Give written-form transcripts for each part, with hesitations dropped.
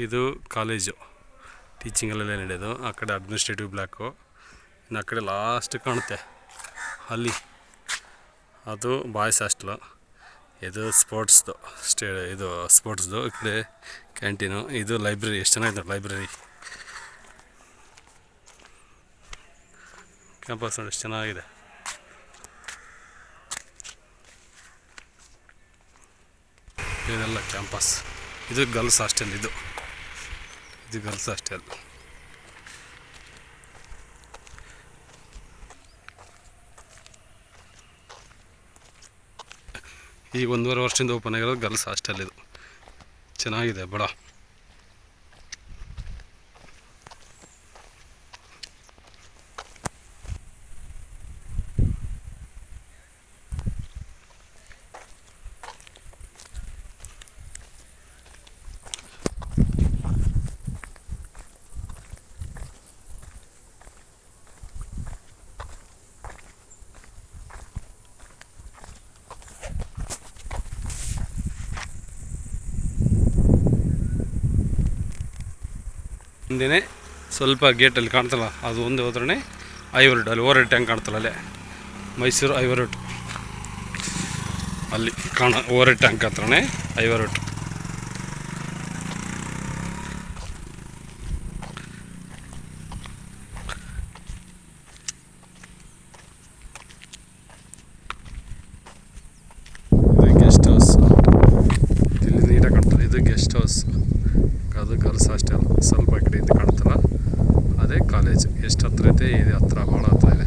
ಇದು ಕಾಲೇಜು ಟೀಚಿಂಗಲ್ಲೆಲ್ಲ ನಡೆಯೋದು. ಆ ಕಡೆ ಅಡ್ಮಿನಿಸ್ಟ್ರೇಟಿವ್ ಬ್ಲಾಕು, ಇನ್ನು ಆ ಕಡೆ ಲಾಸ್ಟ್ ಕಾಣುತ್ತೆ ಅಲ್ಲಿ ಅದು ಬಾಯ್ಸ್ ಹಾಸ್ಟೆಲು. ಇದು ಸ್ಪೋರ್ಟ್ಸ್ದು ಇದು ಸ್ಪೋರ್ಟ್ಸ್ದು. ಈ ಕಡೆ ಕ್ಯಾಂಟೀನು. ಇದು ಲೈಬ್ರರಿ. ಎಷ್ಟು ಚೆನ್ನಾಗಿದೆ ಲೈಬ್ರರಿ. ಕ್ಯಾಂಪಸ್ ನೋಡಿ ಎಷ್ಟು ಚೆನ್ನಾಗಿದೆ. ಇದೆಲ್ಲ ಕ್ಯಾಂಪಸ್. ಇದು ಗರ್ಲ್ಸ್ ಹಾಸ್ಟೆಲ್. ಇದು ಗರ್ಲ್ಸ್ ಹಾಸ್ಟೆಲ್. ಈ 1.5 ವರ್ಷದಿಂದ ಓಪನ್ ಆಗಿರೋದು ಗರ್ಲ್ಸ್ ಹಾಸ್ಟೆಲ್. ಇದು ಚೆನ್ನಾಗಿದೆ ಬಡ. ಹಿಂದೆ ಸ್ವಲ್ಪ ಗೇಟಲ್ಲಿ ಕಾಣ್ತಲ್ಲ, ಅದು ಒಂದೇ ಹೋದ್ರೆ ಐವರ್ ಅಲ್ಲಿ ಓವರ್ ಟ್ಯಾಂಕ್ ಕಾಣ್ತಲ್ಲ, ಅಲ್ಲೇ ಮೈಸೂರು ಐವರ್ ಅಲ್ಲಿ ಓವರ್ ಟ್ಯಾಂಕ್ ಹತ್ರನೇ ಐವರ್. ಇದು ಗೆಸ್ಟ್ ಹೌಸ್. ಇಲ್ಲಿ ನೀಟಾಗಿ ಕಾಣ್ತದೆ. ಇದು ಗೆಸ್ಟ್ ಹೌಸ್. ಅದು ಗರ್ಲ್ಸ್ ಹಾಸ್ಟೆಲ್. ಸ್ವಲ್ಪ ಕಡೆ ಇದು ಕಾಣ್ತಲ್ಲ, ಅದೇ ಕಾಲೇಜ್. ಎಷ್ಟು ಹತ್ರ ಐತೆ, ಇದು ಹತ್ರ, ಭಾಳ ಹತ್ರ ಇದೆ.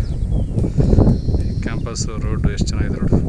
ಕ್ಯಾಂಪಸ್ಸು ರೋಡು ಎಷ್ಟು ಚೆನ್ನಾಗಿದೆ ನೋಡು.